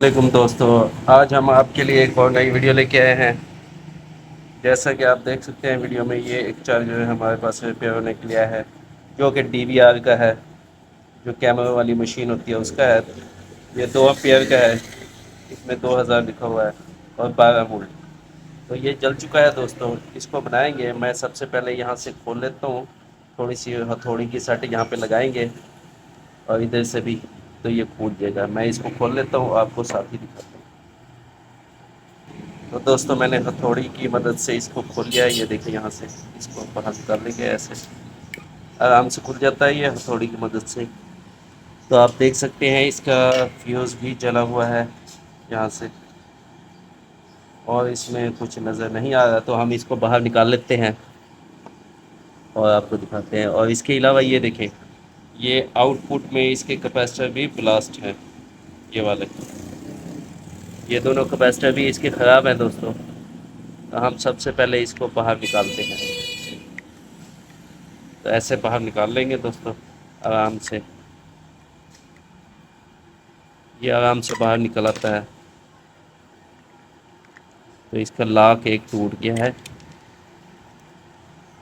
وعلیکم دوستو، آج ہم آپ کے لیے ایک اور نئی ویڈیو لے کے آئے ہیں۔ جیسا کہ آپ دیکھ سکتے ہیں ویڈیو میں، یہ ایک چارجر ہمارے پاس ریپیئر ہونے کے لیے ہے، جو کہ ڈی وی آر کا ہے، جو کیمرے والی مشین ہوتی ہے اس کا ہے۔ یہ 2 امپیئر کا ہے، اس میں 2000 لکھا ہوا ہے اور 12 وولٹ۔ تو یہ جل چکا ہے دوستوں، اس کو بنائیں گے۔ میں سب سے پہلے یہاں سے کھول لیتا ہوں، تھوڑی سی ہتھوڑی کی سٹ یہاں پہ لگائیں گے اور ادھر سے بھی، تو یہ پھوٹ جائے گا۔ میں اس کو کھول لیتا ہوں، آپ کو ساتھ ہی دکھاتا ہوں۔ تو دوستوں میں نے ہتھوڑی کی مدد سے اس کو کھول لیا ہے، یہ دیکھیں یہاں سے اس کو باہر کر لیں گے، ایسے آرام سے کھل جاتا ہے یہ ہتھوڑی کی مدد سے۔ تو آپ دیکھ سکتے ہیں اس کا فیوز بھی جلا ہوا ہے یہاں سے، اور اس میں کچھ نظر نہیں آ رہا، تو ہم اس کو باہر نکال لیتے ہیں اور آپ کو دکھاتے ہیں۔ اور اس کے علاوہ یہ دیکھیں، یہ آؤٹ پٹ میں اس کے کیپیسٹر بھی بلاسٹ ہے، یہ والے، یہ دونوں کیپیسٹر بھی اس کے خراب ہیں دوستوں۔ ہم سب سے پہلے اس کو باہر نکالتے ہیں، تو ایسے باہر نکال لیں گے دوستوں آرام سے، یہ آرام سے باہر نکل آتا ہے۔ تو اس کا لاک ایک ٹوٹ گیا ہے،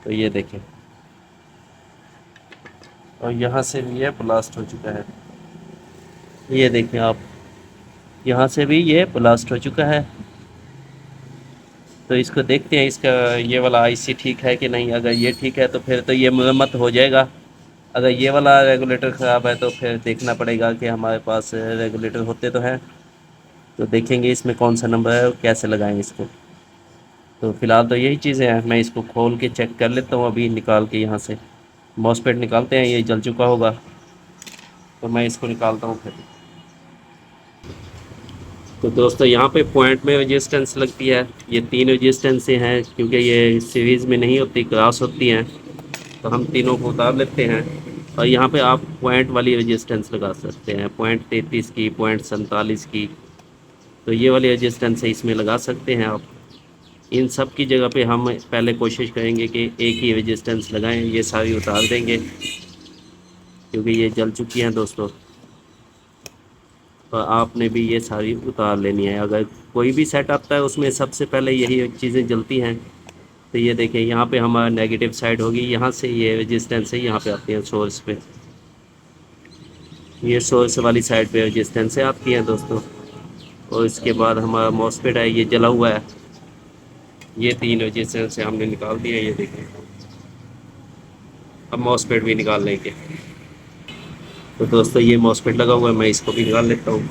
تو یہ دیکھیں، اور یہاں سے بھی یہ بلاسٹ ہو چکا ہے، یہ دیکھیں آپ، یہاں سے بھی یہ بلاسٹ ہو چکا ہے۔ تو اس کو دیکھتے ہیں، اس کا یہ والا آئی سی ٹھیک ہے کہ نہیں۔ اگر یہ ٹھیک ہے تو پھر تو یہ مرمت ہو جائے گا۔ اگر یہ والا ریگولیٹر خراب ہے تو پھر دیکھنا پڑے گا کہ ہمارے پاس ریگولیٹر ہوتے تو ہیں، تو دیکھیں گے اس میں کون سا نمبر ہے اور کیسے لگائیں اس کو۔ تو فی الحال تو یہی چیزیں ہیں، میں اس کو کھول کے چیک کر لیتا ہوں ابھی نکال کے یہاں سے۔ ماسپیٹ نکالتے ہیں، یہ جل چکا ہوگا تو میں اس کو نکالتا ہوں پھر۔ تو دوستو یہاں پہ پوائنٹ میں رجسٹنس لگتی ہے، یہ 3 رجسٹنس ہیں، کیونکہ یہ سیریز میں نہیں ہوتی، کراس ہوتی ہیں، تو ہم تینوں کو اتار لیتے ہیں۔ اور یہاں پہ آپ پوائنٹ والی رجسٹنس لگا سکتے ہیں، .33 کی، .47 کی، تو یہ والی رجسٹنس ہے، اس میں لگا سکتے ہیں آپ۔ ان سب کی جگہ پہ ہم پہلے کوشش کریں گے کہ ایک ہی رجسٹنس لگائیں، یہ ساری اتار دیں گے کیونکہ یہ جل چکی ہیں دوستو، اور آپ نے بھی یہ ساری اتار لینی ہے۔ اگر کوئی بھی سیٹ آتا ہے اس میں سب سے پہلے یہی چیزیں جلتی ہیں۔ تو یہ دیکھیں یہاں پہ ہمارا نیگیٹو سائڈ ہوگی، یہاں سے یہ رجسٹنس ہے، یہاں پہ آتی ہیں سورس پہ، یہ سورس والی سائڈ پہ رجسٹنس سے آتی ہیں دوستو۔ اور اس کے بعد ہمارا ماسپیٹ ہے، یہ جلا ہوا ہے، یہ 3 رجسٹنس سے ہم نے نکال دیا ہے، یہ دیکھیں۔ اب ماسپیٹ بھی نکال لیں گے۔ تو دوستو یہ ماسپیٹ لگا ہوا ہے، میں اس کو بھی نکال لیتا ہوں۔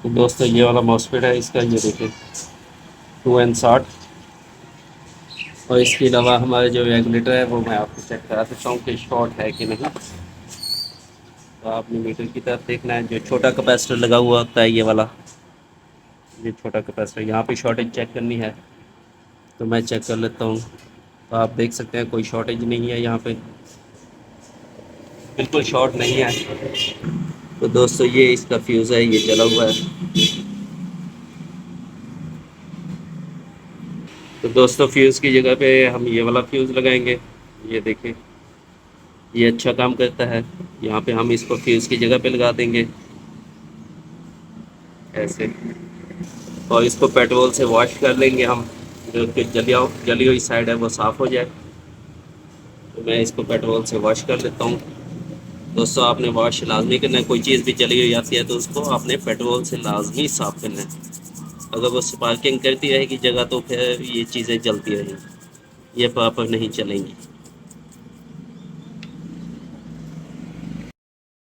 تو دوستو یہ والا ماسپیٹ ہے اس کا، یہ دیکھیں 2N60۔ اور اس کے علاوہ ہمارے جو ریگولیٹر ہے وہ میں آپ کو چیک کرا دیتا ہوں کہ شارٹ ہے کہ نہیں۔ تو آپ نے میٹر کی طرف دیکھنا ہے، جو چھوٹا کیپیسٹر لگا ہوا ہوتا ہے یہ والا، یہ چھوٹا کیپیسٹر، یہاں پہ شارٹیج چیک کرنی ہے، تو میں چیک کر لیتا ہوں۔ تو آپ دیکھ سکتے ہیں کوئی شارٹیج نہیں ہے، یہاں پہ بالکل شارٹ نہیں ہے۔ تو دوستو یہ اس کا فیوز ہے، یہ جلا ہوا ہے۔ تو دوستو فیوز کی جگہ پہ ہم یہ والا فیوز لگائیں گے، یہ دیکھیں یہ اچھا کام کرتا ہے۔ یہاں پہ ہم اس کو فیوز کی جگہ پہ لگا دیں گے ایسے، اور اس کو پیٹرول سے واش کر لیں گے ہم، جو کہ جلی ہوئی سائڈ ہے وہ صاف ہو جائے۔ تو میں اس کو پیٹرول سے واش کر لیتا ہوں۔ دوستو آپ نے واش لازمی کرنا ہے، کوئی چیز بھی جلی ہوئی آتی ہے تو اس کو آپ نے پیٹرول سے لازمی صاف کرنا ہے۔ اگر وہ سپارکنگ کرتی رہے گی جگہ تو پھر یہ چیزیں جلتی رہیں گی، یہ پراپر نہیں چلیں گی۔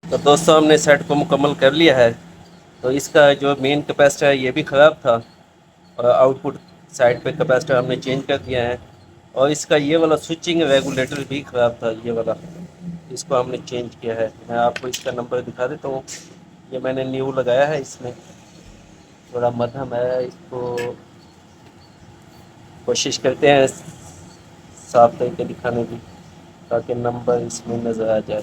تو دوستو ہم نے سیٹ کو مکمل کر لیا ہے۔ تو اس کا جو مین کیپیسٹر ہے یہ بھی خراب تھا، اور آؤٹ پٹ سائڈ پہ کیپیسٹر ہم نے چینج کر دیا ہے۔ اور اس کا یہ والا سوئچنگ ریگولیٹر بھی خراب تھا، یہ والا، اس کو ہم نے چینج کیا ہے۔ میں آپ کو اس کا نمبر دکھا دیتا ہوں، یہ میں نے نیو لگایا ہے، اس میں تھوڑا مدھم ہے، اس کو کوشش کرتے ہیں صاف کر کے دکھانے کی تاکہ نمبر اس میں نظر آ جائے۔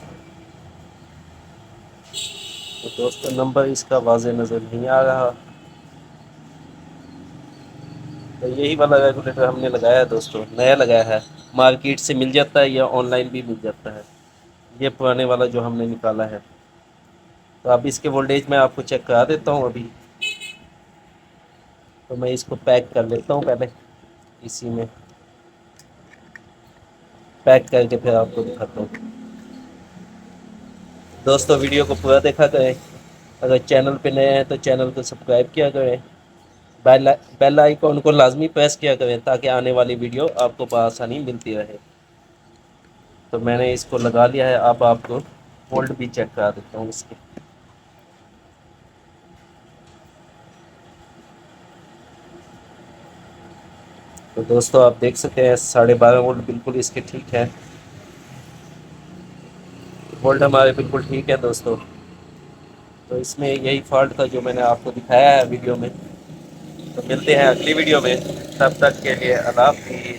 تو دوستو نمبر اس کا واضح نظر نہیں آ رہا، تو یہی والا ریگولیٹر ہم نے لگایا ہے دوستو، نیا لگایا ہے، مارکیٹ سے مل جاتا ہے یا آن لائن بھی مل جاتا ہے۔ یہ پرانے والا جو ہم نے نکالا ہے، تو اب اس کے وولٹیج میں آپ کو چیک کرا دیتا ہوں ابھی. تو میں اس کو پیک کر لیتا ہوں پہلے اسی میں پیک کر کے پھر آپ کو دکھاتا ہوں. دوستو ویڈیو کو پورا دیکھا کریں. اگر چینل پہ نئے ہیں تو چینل کو سبسکرائب کیا کریں. بیل آئیکن کو لازمی پریس کیا کریں تاکہ آنے والی ویڈیو آپ کو بآسانی ملتی رہے. تو میں نے اس کو لگا لیا ہے. اب آپ کو وولٹ بھی چیک کرا دیتا ہوں اس کے. تو دوستو آپ دیکھ سکتے ہیں 12.5 وولٹ بالکل اس کے ٹھیک ہے. وولٹ ہمارے بالکل ٹھیک ہے دوستو. تو اس میں یہی فالٹ تھا جو میں نے آپ کو دکھایا ہے ویڈیو میں. تو ملتے ہیں اگلی ویڈیو میں. تب تک کے لیے اللہ حافظ.